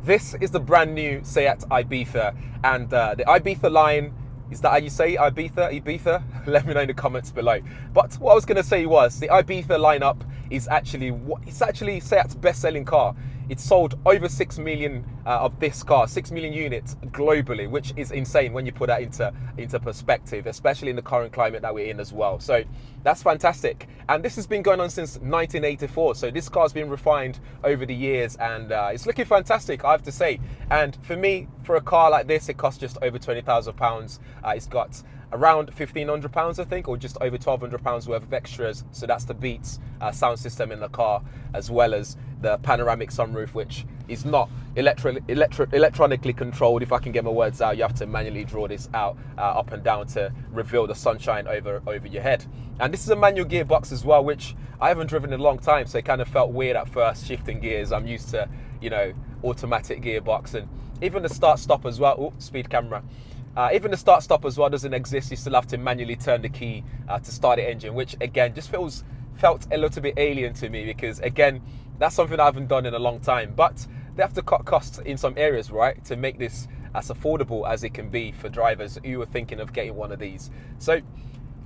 This is the brand new Seat Ibiza, and the Ibiza line, is that how you say Ibiza? Ibiza? Let me know in the comments below. But what I was going to say was the Ibiza lineup is actually Seat's best-selling car. It's sold over 6 million of this car, 6 million units globally, which is insane when you put that into perspective, especially in the current climate that we're in as well. So that's fantastic. And this has been going on since 1984. So this car's been refined over the years, and it's looking fantastic, I have to say. And for me, for a car like this, it costs just over £20,000. It's got around £1,500, I think, or just over £1,200 worth of extras. So that's the Beats sound system in the car, as well as the panoramic sunroof, which is not electronically controlled. If I can get my words out, you have to manually draw this out up and down to reveal the sunshine over your head. And this is a manual gearbox as well, which I haven't driven in a long time, so it kind of felt weird at first shifting gears. I'm used to, automatic gearbox, and even the start-stop as well. Oh, speed camera. Even the start-stop as well doesn't exist. You still have to manually turn the key to start the engine, which again just felt a little bit alien to me, because again, that's something I haven't done in a long time. But they have to cut costs in some areas, right, to make this as affordable as it can be for drivers who are thinking of getting one of these. So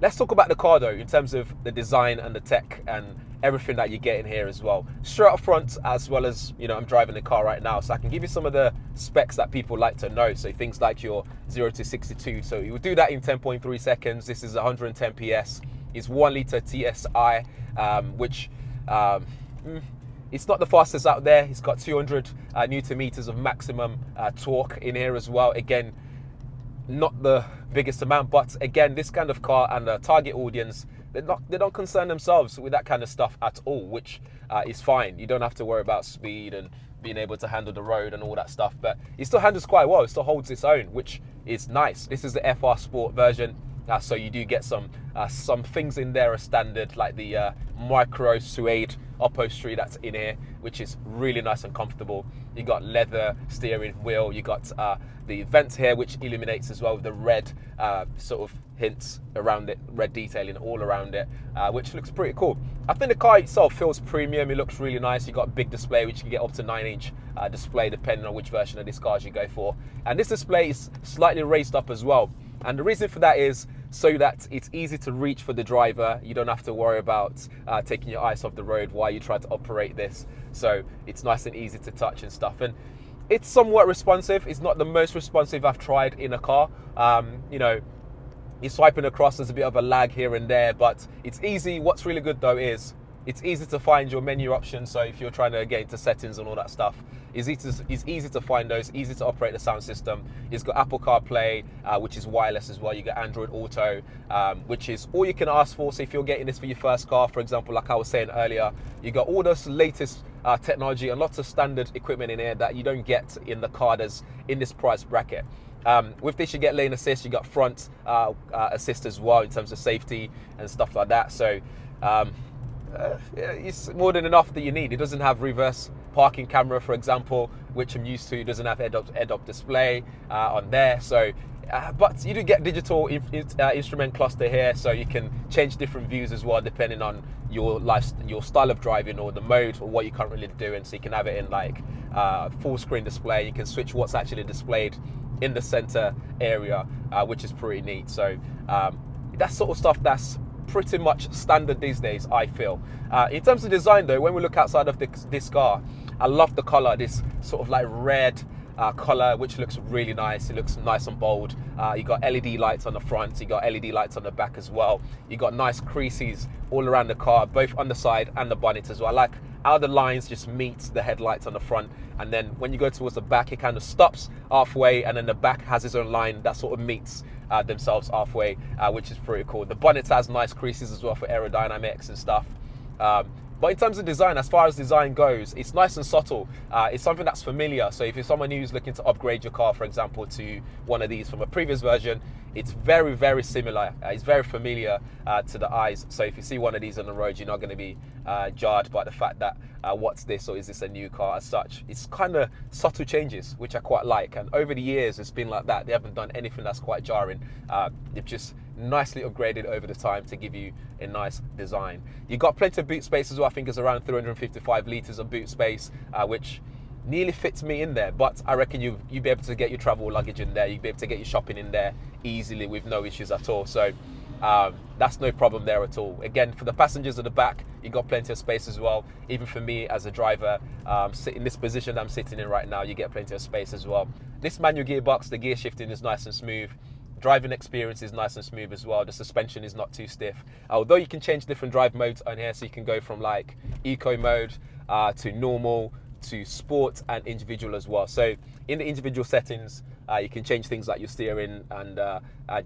let's talk about the car though, in terms of the design and the tech and everything that you get in here as well. Straight up front, as well as, I'm driving the car right now, so I can give you some of the specs that people like to know. So things like your 0 to 62. So you will do that in 10.3 seconds. This is 110 PS. It's 1 litre TSI, which it's not the fastest out there. It's got 200 Newton meters of maximum torque in here as well. Again, not the biggest amount, but again, this kind of car and the target audience, they don't concern themselves with that kind of stuff at all, which is fine. You don't have to worry about speed and being able to handle the road and all that stuff, but it still handles quite well. It still holds its own, which is nice. This is the FR Sport version, so you do get some things in there as standard, like the micro suede upholstery that's in here, which is really nice and comfortable. You got leather steering wheel. You got the vents here, which illuminates as well with the red sort of hints around it, red detailing all around it, which looks pretty cool. I think the car itself feels premium. It looks really nice. You got a big display, which you can get up to 9-inch display depending on which version of this car you go for. And this display is slightly raised up as well. And the reason for that is so that it's easy to reach for the driver. You don't have to worry about taking your eyes off the road while you try to operate this. So it's nice and easy to touch and stuff. And it's somewhat responsive. It's not the most responsive I've tried in a car. You're swiping across, there's a bit of a lag here and there, but it's easy. What's really good though is it's easy to find your menu options. So if you're trying to get into settings and all that stuff, it's easy to find those, easy to operate the sound system. It's got Apple CarPlay, which is wireless as well. You got Android Auto, which is all you can ask for. So if you're getting this for your first car, for example, like I was saying earlier, you got all this latest technology and lots of standard equipment in here that you don't get in the car that's in this price bracket. With this, you get lane assist, you got front assist as well in terms of safety and stuff like that. So it's more than enough that you need. It doesn't have reverse parking camera, for example, which I'm used to. It doesn't have head-up display on there. So, but you do get digital instrument cluster here, so you can change different views as well depending on your style of driving or the mode or what you're currently doing. So you can have it in like full screen display. You can switch what's actually displayed in the center area, which is pretty neat. So that's sort of stuff that's pretty much standard these days, I feel. In terms of design though, when we look outside of this car, I love the color, this sort of like red color, which looks really nice. It looks nice and bold. You got LED lights on the front, you got LED lights on the back as well. You got nice creases all around the car, both on the side and the bonnet as well. I like how the lines just meet the headlights on the front, and then when you go towards the back, it kind of stops halfway, and then the back has its own line that sort of meets themselves halfway, which is pretty cool. The bonnet has nice creases as well for aerodynamics and stuff. But in terms of design, as far as design goes, it's nice and subtle. It's something that's familiar. So if you're someone who's looking to upgrade your car, for example, to one of these from a previous version, it's very, very similar. It's very familiar to the eyes. So if you see one of these on the road, you're not going to be jarred by the fact that what's this, or is this a new car as such. It's kind of subtle changes, which I quite like. And over the years, it's been like that. They haven't done anything that's quite jarring. They've just nicely upgraded over the time to give you a nice design. You've got plenty of boot space as well. I think it's around 355 litres of boot space, which nearly fits me in there, but I reckon you'd be able to get your travel luggage in there. You'd be able to get your shopping in there easily with no issues at all. So that's no problem there at all. Again, for the passengers at the back, you got plenty of space as well. Even for me as a driver, sit in this position I'm sitting in right now, you get plenty of space as well. This manual gearbox, the gear shifting is nice and smooth. Driving experience is nice and smooth as well. The suspension is not too stiff. Although you can change different drive modes on here, so you can go from like eco mode to normal to sport and individual as well. So in the individual settings, you can change things like your steering and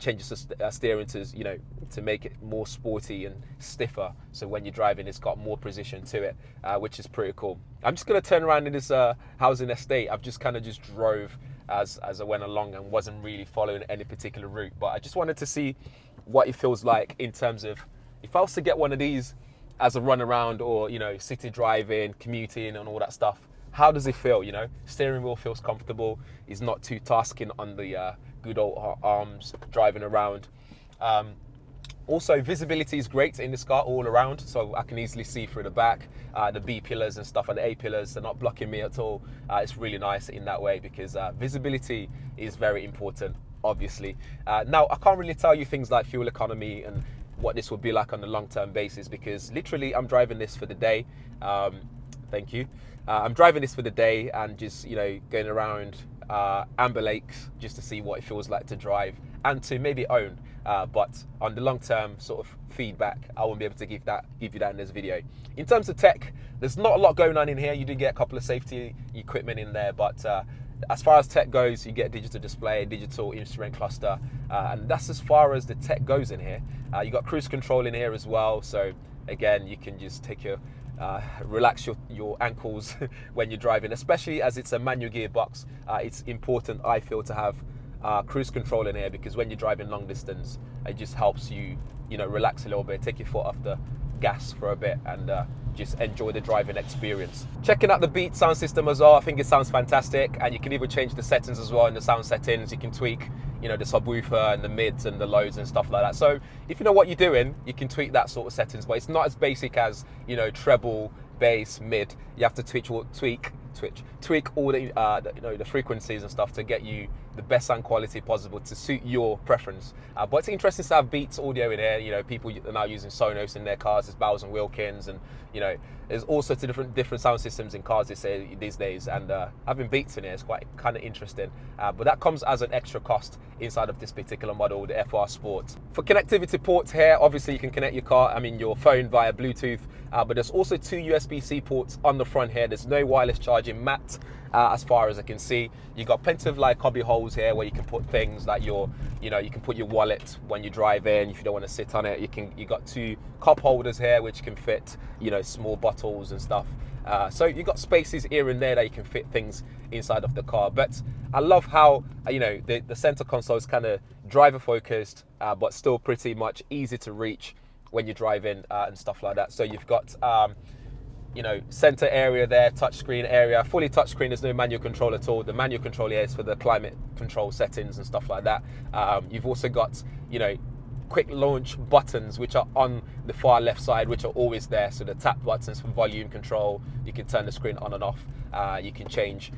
change your steering to, you know, to make it more sporty and stiffer. So when you're driving, it's got more precision to it, which is pretty cool. I'm just gonna turn around in this housing estate. I've just kind of just drove as I went along and wasn't really following any particular route, but I just wanted to see what it feels like in terms of if I was to get one of these as a run around, or, you know, city driving, commuting and all that stuff. How does it feel? You know, steering wheel feels comfortable. It's not too tasking on the good old arms driving around. Also, visibility is great in this car all around, so I can easily see through the back. The B pillars and stuff and the A pillars, they're not blocking me at all. It's really nice in that way because visibility is very important, obviously. Now, I can't really tell you things like fuel economy and what this will be like on a long-term basis, because literally I'm driving this for the day. Thank you. I'm driving this for the day and just, you know, going around Amber Lakes just to see what it feels like to drive and to maybe own. But on the long-term sort of feedback, I won't be able to give you that in this video. In terms of tech, there's not a lot going on in here. You do get a couple of safety equipment in there, but as far as tech goes, you get digital display, digital instrument cluster, and that's as far as the tech goes in here. You got cruise control in here as well. So again, you can just take your relax your ankles when you're driving, especially as it's a manual gearbox. It's important, I feel, to have cruise control in here, because when you're driving long distance, it just helps you, you know, relax a little bit, take your foot off the gas for a bit, and just enjoy the driving experience. Checking out the Beat sound system as well, I think it sounds fantastic, and you can even change the settings as well. In the sound settings, you can tweak, you know, the subwoofer and the mids and the lows and stuff like that. So if you know what you're doing, you can tweak that sort of settings, but it's not as basic as, you know, treble, bass, mid. You have to tweak all the you know, the frequencies and stuff to get you the best sound quality possible to suit your preference. But it's interesting to have Beats audio in here. You know, people are now using Sonos in their cars. There's Bowers and Wilkins, and, you know, there's all sorts of different sound systems in cars these days. And having Beats in here is quite kind of interesting. But that comes as an extra cost inside of this particular model, the FR Sport. For connectivity ports here, obviously you can connect your phone via Bluetooth. But there's also 2 USB-C ports on the front here. There's no wireless charging mat, as far as I can see. You got plenty of like cubby holes here where you can put things like you can put your wallet when you drive in if you don't want to sit on it. You got 2 cup holders here which can fit, you know, small bottles and stuff. So you got spaces here and there that you can fit things inside of the car. But I love how, you know, the center console is kind of driver focused, but still pretty much easy to reach when you're driving and stuff like that. So you've got you know, center area there, touchscreen area, fully touchscreen. There's no manual control at all. The manual control here is for the climate control settings and stuff like that. You've also got, you know, quick launch buttons which are on the far left side, which are always there. So the tap buttons for volume control, you can turn the screen on and off. You can change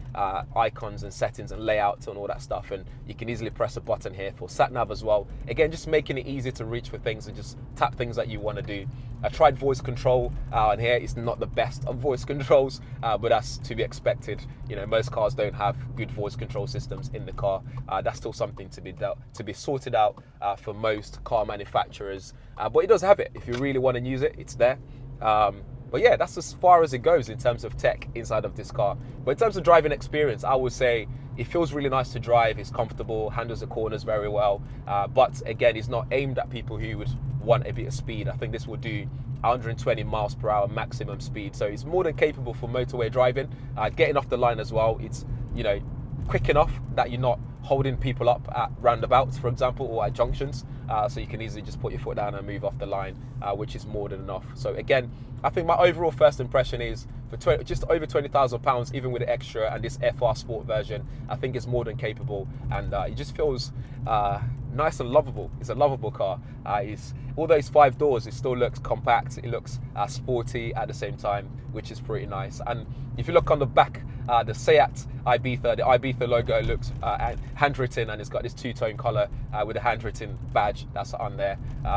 icons and settings and layouts and all that stuff, and you can easily press a button here for sat nav as well. Again, just making it easy to reach for things and just tap things that you want to do. I tried voice control, and here it's not the best of voice controls, but that's to be expected. You know, most cars don't have good voice control systems in the car. That's still something to be sorted out for most car manufacturers, but it does have it. If you really want to use it, it's there. But yeah, that's as far as it goes in terms of tech inside of this car. But in terms of driving experience, I would say it feels really nice to drive. It's comfortable, handles the corners very well. But again, it's not aimed at people who would want a bit of speed. I think this will do 120 miles per hour maximum speed. So it's more than capable for motorway driving. Getting off the line as well, it's, you know, quick enough that you're not holding people up at roundabouts, for example, or at junctions. So you can easily just put your foot down and move off the line, which is more than enough. So again, I think my overall first impression is for just over £20,000, even with the extra and this FR Sport version, I think it's more than capable, and it just feels nice and lovable. It's a lovable car. Although it's 5 doors, it still looks compact. It looks sporty at the same time, which is pretty nice. And if you look on the back, the Seat Ibiza, the Ibiza logo looks handwritten, and it's got this two-tone color with a handwritten badge that's on there,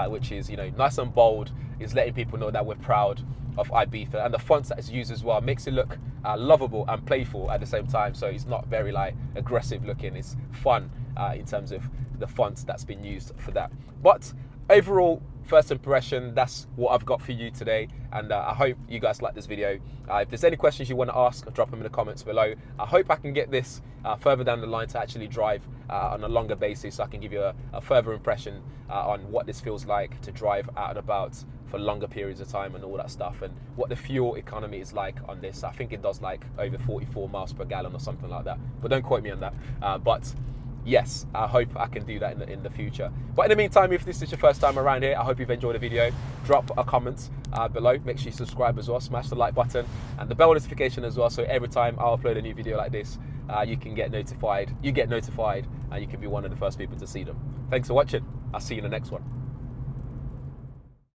which is, you know, nice and bold. It's letting people know that we're proud of Ibiza, and the fonts that it's used as well makes it look lovable and playful at the same time. So it's not very like aggressive looking. It's fun in terms of the fonts that's been used for that. But overall, first impression, that's what I've got for you today, and I hope you guys like this video. If there's any questions you want to ask, drop them in the comments below. I hope I can get this further down the line to actually drive on a longer basis, so I can give you a further impression on what this feels like to drive out and about for longer periods of time and all that stuff, and what the fuel economy is like on this. I think it does like over 44 miles per gallon or something like that, but don't quote me on that. But yes, I hope I can do that in the future. But in the meantime, if this is your first time around here, I hope you've enjoyed the video. Drop a comment below. Make sure you subscribe as well. Smash the like button and the bell notification as well, so every time I upload a new video like this, you can get notified. You get notified, and you can be one of the first people to see them. Thanks for watching. I'll see you in the next one.